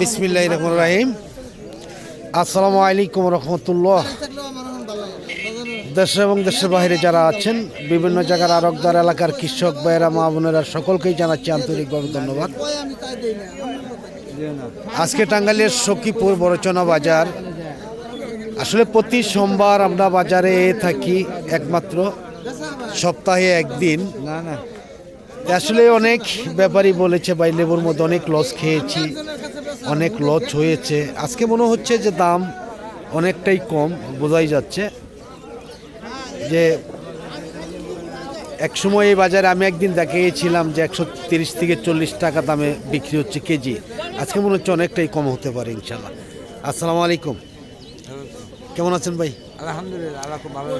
বিসমিল্লাহির রহমানির রহিম। আসসালামু আলাইকুম রহমতুল্লাহ। দেশে এবং দেশের বাইরে যারা আছেন, বিভিন্ন জায়গার আরকদার এলাকার কৃষক ভাইয়েরা, মা বোনেরা, সকলকেই জানাচ্ছি আন্তরিকভাবে ধন্যবাদ। আজকে টাঙ্গাইলের সখীপুর বড়চনা বাজার। আসলে প্রতি সোমবার আমরা বাজারে থাকি, একমাত্র সপ্তাহে একদিন। আসলে অনেক ব্যাপারী বলেছে ভাই লেবুর মধ্যে অনেক লস খেয়েছি, অনেক লস হয়েছে। আজকে মনে হচ্ছে যে দাম অনেকটাই কম, বোঝাই যাচ্ছে যে এক সময় এই বাজারে আমি একদিন দেখিয়েছিলাম যে 130 থেকে 40 টাকা দামে বিক্রি হচ্ছে কেজি। আজকে মনে হচ্ছে অনেকটাই কম হতে পারে ইনশাল্লাহ। আসসালামু আলাইকুম, কেমন আছেন ভাই? আলহামদুলিল্লাহ, আল্লাহ খুব ভালো।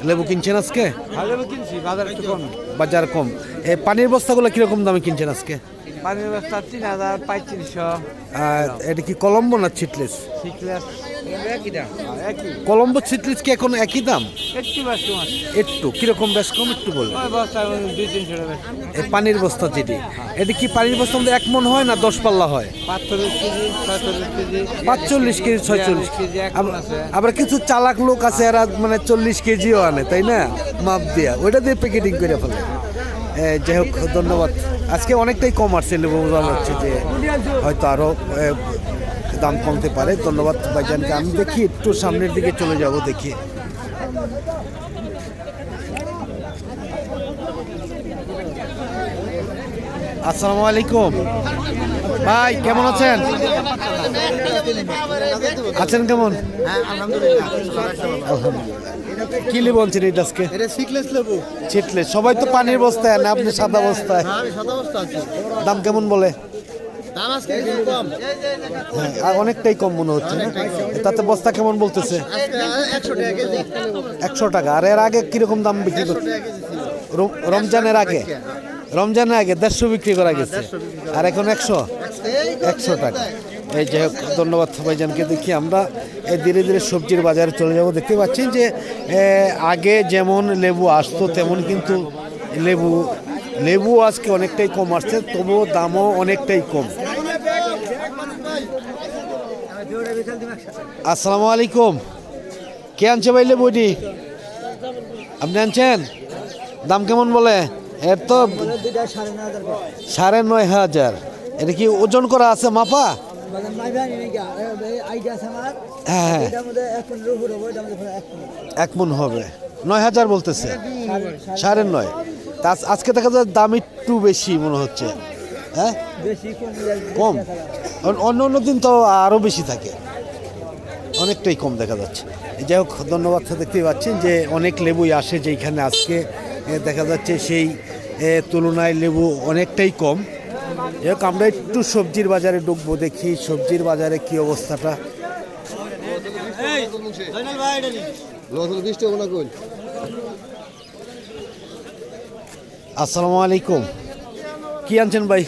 লেবু কিনছেন আজকে? লেবু কিনছি, বাজার একটু কম। বাজার কম। এই পানির বস্তাগুলো কিরকম দামে কিনছেন আজকে? পানির বস্তা 3000-3500। আর এটা কি কলম্বো না ছিটলেস? কলম্বো ছিটলেস কি এখন একই দাম? একটু বেশি মাছ, একটু কিরকম বেশ কম একটু বলুন। বস্তা 200-300 টাকা। এই পানির বস্তা যেটি, এটা কি পানির বস্তা মধ্যে 1 মণ হয় না 10 পাল্লা হয়? 45 কেজি, 46 কেজি, 45 কেজি, 46 কেজি, এক মণ আছে। আবার কিছু চালাক লোক আছে এরা মানে 40 কেজিও আনে, তাই না? মাপ দিয়া ওইটা দিয়ে প্যাকেটিং করে ফেলে। যাই হোক, ধন্যবাদ। আজকে অনেকটাই কম আসছে লেবু, বোঝা যাচ্ছে যে হয়তো আরও দাম কমতে পারে। ধন্যবাদ ভাইজানকে। আমি দেখি একটু সামনের দিকে চলে যাব, দেখি। আসসালামু আলাইকুম ভাই, কেমন আছেন? আছেন কেমন? আলহামদুলিল্লাহ। কি লেবু আনছেন এটা আজকে? ছিটলেস। সবাই তো পানির বস্তায় না, আপনি সাদা বস্তায়। দাম কেমন বলে? হ্যাঁ, আর অনেকটাই কম মনে হচ্ছে না? তাতে বস্তা কেমন বলতেছে? 100 টাকা। আর এর আগে কিরকম দাম বিক্রি করছে? রমজানের আগে 150 বিক্রি করা গেছে, আর এখন 100 টাকা। এই যাই হোক, ধন্যবাদ ভাইজানকে। দেখি আমরা ধীরে ধীরে সবজির বাজারে চলে যাব। দেখতে পাচ্ছি যে আগে যেমন লেবু আসতো তেমন কিন্তু লেবু আজকে অনেকটাই কম আসছে, তবুও দামও অনেকটাই কম। আসসালামু আলাইকুম, কে আনছে ভাই লেবুটি? আপনি আনছেন? দাম কেমন বলে? এর তো 9,500। এটা কি ওজন করা আছে, মাপা? হ্যাঁ, 1 মণ হবে। 9,000 বলতেছে, 9.5। আজকে দেখা যায় দাম একটু বেশি মনে হচ্ছে। হ্যাঁ, কম। অন্য দিন তো আরও বেশি থাকে, অনেকটাই কম দেখা যাচ্ছে। যাই হোক, ধন্যবাদ। দেখতেই পাচ্ছেন যে অনেক লেবুই আসে যেখানে আজকে দেখা যাচ্ছে সেই তুলনায় লেবু অনেকটাই কম। যাই হোক, আমরা একটু সবজির বাজারে ঢুকবো, দেখি সবজির বাজারে কি অবস্থাটা। আসসালামু আলাইকুম, কি আনছেন ভাই?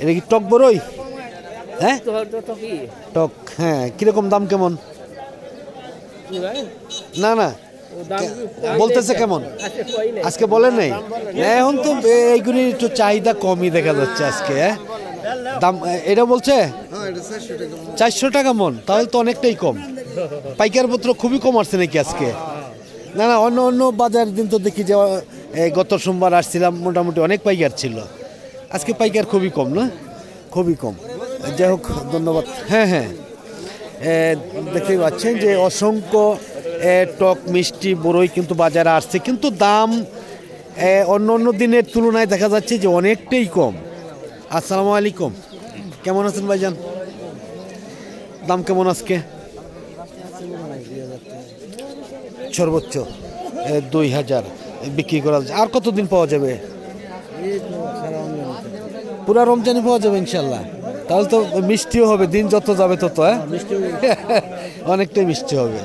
এটা কি টক বড়ই? হ্যাঁ, টক। হ্যাঁ, কিরকম দাম কেমন? না না, বলতেছে কেমন? আজকে বলেন নাই। এখন তো এইগুলি একটু চাহিদা কমই দেখা যাচ্ছে আজকে। দাম এটা বলছে 400 টাকা মন, তাহলে তো অনেকটাই কম। পাইকার পত্র খুবই কম আসছে নাকি আজকে? না না, অন্য বাজার দিন তো দেখি যে গত সোমবার আসছিলাম, মোটামুটি অনেক পাইকার ছিল। আজকে পাইকার খুবই কম, না? খুবই কম। যাই হোক, ধন্যবাদ। হ্যাঁ হ্যাঁ, দেখতেই পাচ্ছেন যে অসংখ্য টক মিষ্টি বড়ই কিন্তু বাজারে আসছে, কিন্তু দাম অন্য দিনের তুলনায় দেখা যাচ্ছে যে অনেকটাই কম। আসসালামু আলাইকুম, কেমন আছেন ভাইজান? দাম কেমন আজকে? সর্বোচ্চ 2,000 বিক্রি করা যাচ্ছে। আর কতদিন পাওয়া যাবে? পুরা রমজানে পাওয়া যাবে ইনশাল্লাহ। তাহলে তো মিষ্টিও হবে, দিন যত যাবে তত। অনেকটাই মিষ্টি হবে।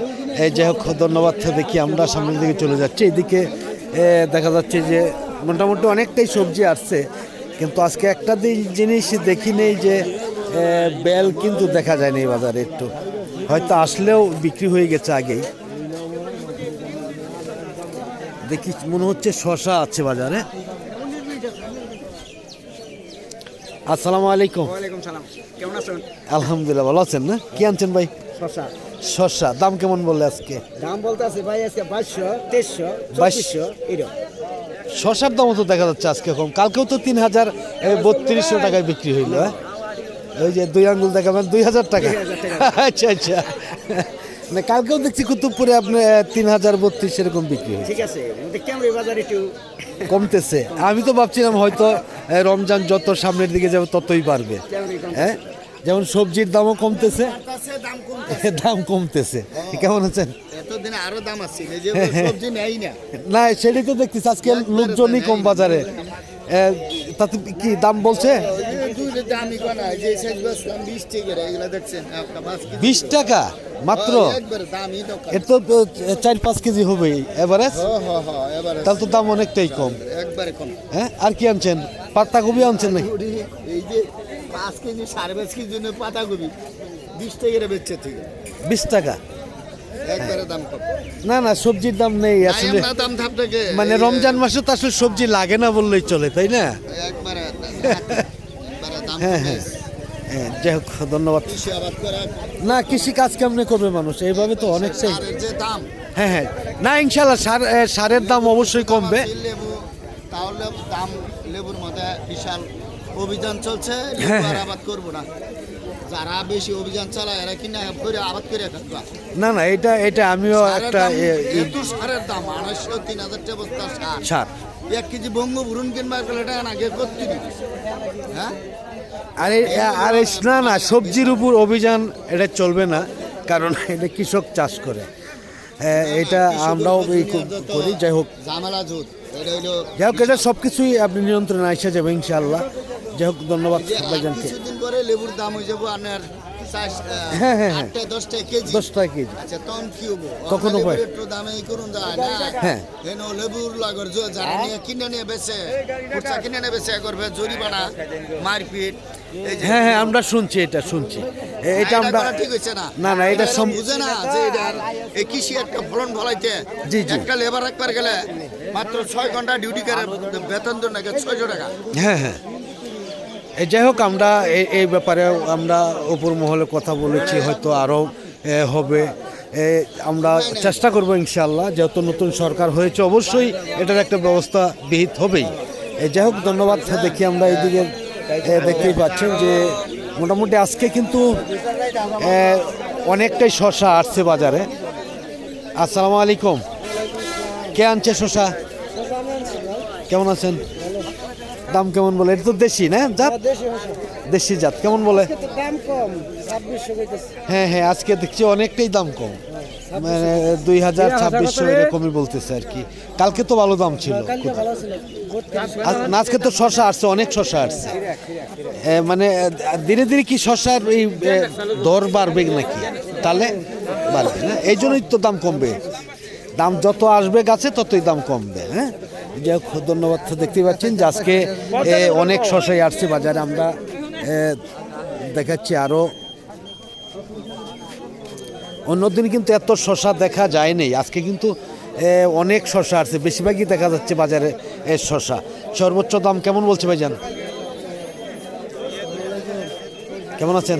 যাই হোক, ধন্যবাদ। দেখি আমরা সামনের দিকে চলে যাচ্ছি। এদিকে দেখা যাচ্ছে যে মোটামুটি অনেকটাই সবজি আসছে, কিন্তু আজকে একটা জিনিস দেখি নেই যে বেল কিন্তু দেখা যায় না এই বাজারে। একটু হয়তো আসলেও বিক্রি হয়ে গেছে আগেই। দেখি মনে হচ্ছে শশা আছে বাজারে। আসসালামু আলাইকুম। ওয়ালাইকুম সালাম, কেমন আছেন? আলহামদুলিল্লাহ, ভালো আছেন না? কি আনছেন ভাই? শশা শসা দাম কেমন বললে আজকে? দাম বলতে আছে ভাই আজকে 2200, 2300, 2200 2400 এরকম। শসার দামও তো দেখা যাচ্ছে আজকে কম, কালকেও তো 3032 টাকায় বিক্রি হইলো। হ্যাঁ, ওই যে 2 আঙ্গুল দেখাবেন 2000 টাকা। 2000 টাকা। আচ্ছা আচ্ছা, না কালকেও দেখছি কুতুবপুরে আপনি 3032 এরকম বিক্রি হয়েছে, ঠিক আছে, আমাদের ক্যামরি বাজার একটু কমতেছে। আমি তো ভাবছিলাম হয়তো রমজান যত সামনের দিকে যাবে ততই বাড়বে। ক্যামরি কম। হ্যাঁ, যেমন সবজির দামও কমতেছে, দাম কম। দাম কমতেছে। কেমন আছেন? এতদিন আরো দাম আছে, এই যে সবজি নেই না। না সেটাই তো দেখতেছি, আজকে লোকজনই কম বাজারে। তাতে কি দাম বলছে? দুইটা দামই কোনা, যে সাইজ বসলাম 20 টাকা এগুলা দেখছেন আপনার 5 কেজি। 20 টাকা মাত্র? একবার দামই তো কম। এর তো 4-5 কেজি হবেই এভারেজ, এবারে তাহলে তো দাম অনেকটাই কম। একবারে কম। হ্যাঁ, আর কি আনছেন? পাতাকপি আনছেন নাকি? এই যে 5 কেজি 5.5 কেজির জন্য পাতাকপি 20 টাকা বেচছে ঠিক 20 টাকা? একবারে দাম কম। না না, সবজির দাম নেই আসলে, না দাম ধাপ থেকে মানে রমজান মাসে তো আসলে সবজি লাগে না বললেই চলে, তাই না? একবারে দাম হ্যাঁ হ্যাঁ হ্যাঁ, যাই হোক ধন্যবাদ। কৃষি আবাদ করা না, কৃষি কাজ কেমনে করবে মানুষ এইভাবে? তো অনেকটাই। সারের যে দাম, হ্যাঁ হ্যাঁ, না ইনশাল্লাহ সারের দাম অবশ্যই কমবে। লেবু তাহলে দাম, লেবুর মধ্যে বিশাল অভিযান চলছে, হ্যাঁ, লেবু আর হ্যাঁ। আবাদ করবো না। যারা বেশি অভিযান চালায় এরা কিনা করে আবাদ করে খাবা। না না, এটা আমিও একটা সারের দাম 2,500-3,000 টাকা বস্তা সার। ছাড়। 1 কেজি বঙ্গবুরুন কিনবার গেলে টাকা আগে করতে দিবি। হ্যাঁ, আরে আরে না না, সবজির উপর অভিযান এটা চলবে না, কারণ এটা কৃষক চাষ করে। এটা আমরাও এই করি। যাই হোক, ঝামেলা জুত এটা হইলো। যাই হোক, এটা সব কিছুই আপনি নিয়ন্ত্রণে আসা যাবে ইনশাআল্লাহ। যাই হোক, ধন্যবাদ যে আর ভাইজানকে। কিছুদিন পরে লেবুর দাম হয়ে যাবো আপনার হ্যাঁ, হ্যাঁ, হ্যাঁ। 8-10 টাকা কেজি। 10 টাকা কেজি। আচ্ছা, তখন কি হবো? তখন লেবুর হয়। একটু দামে ই করুন যায় না। হ্যাঁ। হেন লেবুর লাগর যারা নিয়ে কিনে নিয়ে বেচে, খুচরা কিনে নিয়ে বেচে করবে জরিমানা, মারপিট। এই যে হ্যাঁ হ্যাঁ, আমরা শুনছি, এটা শুনছি। এটা আমরা করা ঠিক হচ্ছে না। না না, এটা এরা বুঝে না যে এটা এই কৃষি একটা ফলন ফলাইতে জি, জি। একটা লেবার একবার গেলে মাত্র 6 ঘন্টা ডিউটি করে বেতন দেন নাকি 600 টাকা। হ্যাঁ হ্যাঁ, যাই হোক, আমরা এই ব্যাপারে আমরা উপর মহলে কথা বলেছি, হয়তো আরও হবে। আমরা চেষ্টা করব ইনশাআল্লাহ, যেহেতু নতুন সরকার হয়েছে অবশ্যই এটার একটা ব্যবস্থা বিহিত হবেই। যাই হোক, ধন্যবাদ। দেখি আমরা এইদিকে দেখতেই পাচ্ছেন যে মোটামুটি আজকে কিন্তু অনেকটাই শসা আসছে বাজারে। আসসালামু আলাইকুম, কে আনছে শসা? কেমন আছেন? দাম কেমন বলে? এটা তো দেশি না জাত? দেশি জাত কেমন বলে? দাম কম 2600 কইতেছে। হ্যাঁ হ্যাঁ, আজকে দেখছি অনেকটাই দাম কম, মানে 2000-2600 এরকমই বলতেছে আর কি। কালকে তো ভালো দাম ছিল। আজকে তো শসা আসছে, অনেক শসা আসছে। মানে ধীরে ধীরে কি শসার এই দর বাড়বে নাকি? তাহলে বাড়বে না, এই জন্যই তো দাম কমবে। দাম যত আসবে গাছে ততই দাম কমবে। হ্যাঁ, যাই হোক, ধন্যবাদ। দেখতে পাচ্ছেন যে আজকে অনেক শসাই আসছে বাজারে। আমরা দেখাচ্ছি আরও। অন্যদিন কিন্তু এত শসা দেখা যায়নি, আজকে কিন্তু অনেক শসা আসছে। বেশিরভাগই দেখা যাচ্ছে বাজারে শসা। সর্বোচ্চ দাম কেমন বলছে ভাইজান? কেমন আছেন?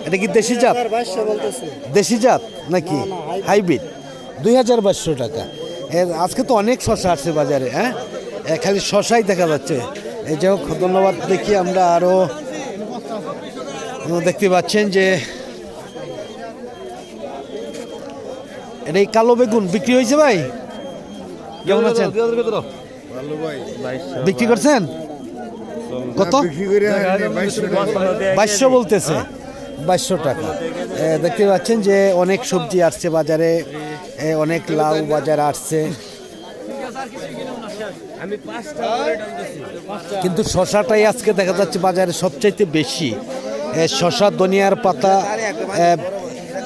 এটা কি দেশি জাত? দেশি জাত নাকি হাইব্রিড? 2200 টাকা। আজকে তো অনেক শসা আসছে বাজারে। হ্যাঁ, খালি শসাই দেখা যাচ্ছে। যাই হোক, ধন্যবাদ। দেখি আমরা আরও দেখতে পাচ্ছেন যে এটা এই কালো বেগুন বিক্রি হয়েছে ভাই? কেমন আছেন? বিক্রি করছেন কত? 2200 বলতেছে। 2200 টাকা। দেখতে পাচ্ছেন যে অনেক সবজি আসছে বাজারে, অনেক লাউ বাজারে আসছে, কিন্তু শশাটাই আজকে দেখা যাচ্ছে বাজারে সবচাইতে বেশি। শশা, ধনিয়ার পাতা,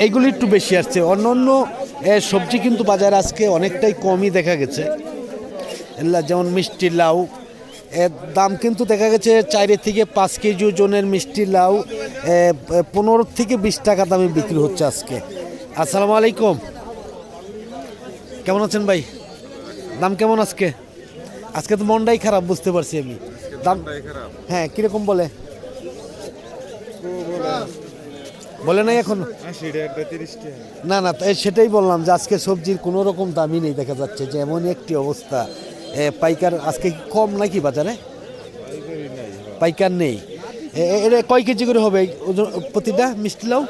এইগুলি একটু বেশি আসছে। অন্য অন্য সবজি কিন্তু বাজারে আজকে অনেকটাই কমই দেখা গেছে। যেমন মিষ্টি লাউ, এর দাম কিন্তু দেখা গেছে 4 থেকে 5 কেজি ওজনের মিষ্টি লাউ 15 থেকে 20 টাকা দামে বিক্রি হচ্ছে আজকে। আসসালামু আলাইকুম, কেমন আছেন ভাই? দাম কেমন আজকে? আজকে তো মনটাই খারাপ, বুঝতে পারছি আমি। দাম হ্যাঁ কিরকম বলে বলে নাই এখন না না সেটাই বললাম যে আজকে সবজির কোনো রকম দামই নেই দেখা যাচ্ছে যে এমন একটি অবস্থা পাইকার আজকে কি কম নাকি বাজারে পাইকার নেই এটা কয় কেজি করে হবে ওজন প্রতিটা মিষ্টি লাউ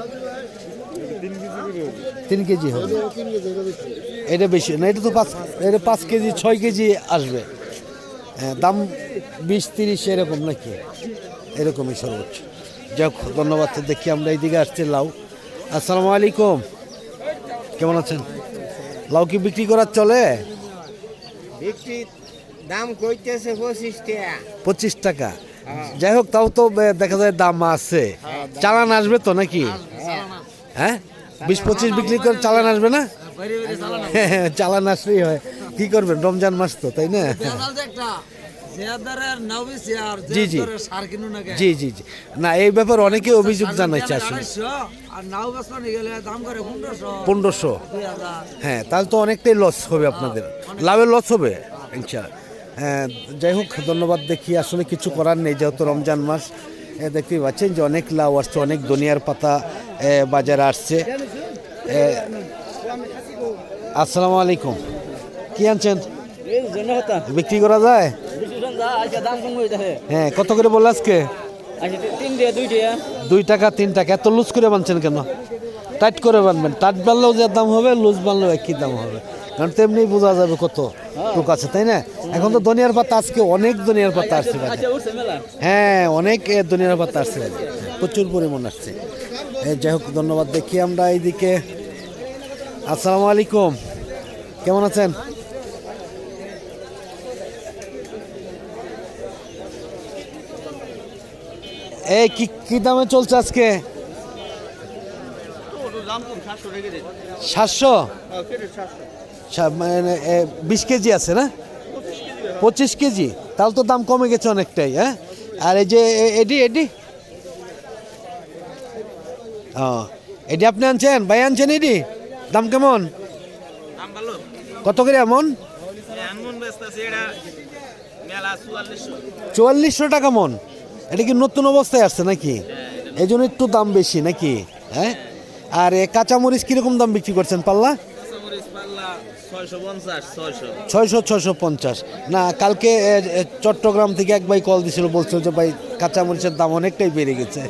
3 কেজি হবে এটা বেশি না এটা তো 5 কেজি 6 কেজি আসবে দাম 20-30 এরকম নাকি এরকমই সর্বোচ্চ যাক ধন্যবাদ দেখি আমরা এইদিকে আসছি লাউ আসসালামু আলাইকুম কেমন আছেন লাউ কি বিক্রি করার চলে বিক্রি দাম কইতেছে 25 টাকা যাই হোক তাও তো দেখা যায় দাম আছে চালান আসবে তো নাকি হ্যাঁ 20-25 বিক্রি করে চালান আসবে না চালান আসলেই হয় কি করবেন রমজান মাস তো তাই না জি জি জি জি জি না এই ব্যাপারে অনেকে অভিযোগ জানাইছে আসলে 1500 হ্যাঁ তাহলে তো অনেকটাই লস হবে আপনাদের লাভের লস হবে ইনশাআল্লাহ হ্যাঁ যাই হোক ধন্যবাদ দেখি আসলে কিছু করার নেই যেহেতু রমজান মাস দেখতেই পাচ্ছেন যে অনেক লাউ আসছে অনেক ধনিয়ার পাতা বাজারে আসছে আসসালামু আলাইকুম কি আনছেন বিক্রি করা যায় হ্যাঁ কত করে বললো আজকে 2 টাকা 3 টাকা এত লুজ করে বানছেন কেন টাইট করে বানবেন টাইট বানলেও যে দাম হবে লুজ বানলেও একই দাম হবে কারণ তেমনি বোঝা যাবে কত টুক আছে তাই না এখন তো ধনিয়ার পাতা আজকে অনেক ধনিয়ার পাতা আসছে হ্যাঁ অনেক ধনিয়ার পাতা আসছে প্রচুর পরিমাণ আসছে যাই হোক ধন্যবাদ দেখি আমরা এইদিকে আসসালামু আলাইকুম কেমন আছেন এই কি দামে চলছে আজকে 700 মানে 20 কেজি আছে না 25 কেজি তাহলে তো দাম কমে গেছে অনেকটাই হ্যাঁ আর এই যে এডি এডি আপনি আনছেন ভাই আনছেন এডি দাম কেমন কত করে এমন 4400 টাকা মন এটা কি নতুন অবস্থায় আসছে নাকি এই জন্য একটু দাম বেশি নাকি হ্যাঁ আর কাঁচামরিচ কিরকম দাম বিক্রি করছেন পাল্লা 650 না কালকে চট্টগ্রাম থেকে এক ভাই কল দিছিল বলছিল যে ভাই কাঁচামরিচের দাম অনেকটাই বেড়ে গেছে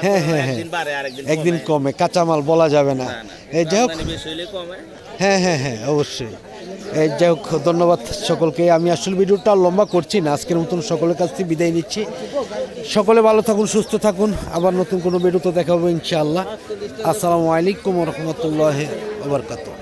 হ্যাঁ হ্যাঁ হ্যাঁ একদিন কমে কাঁচামাল বলা যাবে না এই যাই হোক হ্যাঁ হ্যাঁ হ্যাঁ অবশ্যই এই যাই হোক ধন্যবাদ সকলকে আমি আসলে ভিডিওটা লম্বা করছি না আজকের মতন সকলের কাছ থেকে বিদায় নিচ্ছি সকলে ভালো থাকুন সুস্থ থাকুন আবার নতুন কোনো ভিডিওতে দেখা হবে ইনশাআল্লাহ আসসালামু আলাইকুম ওয়া রাহমাতুল্লাহি ওয়া বারাকাতুহু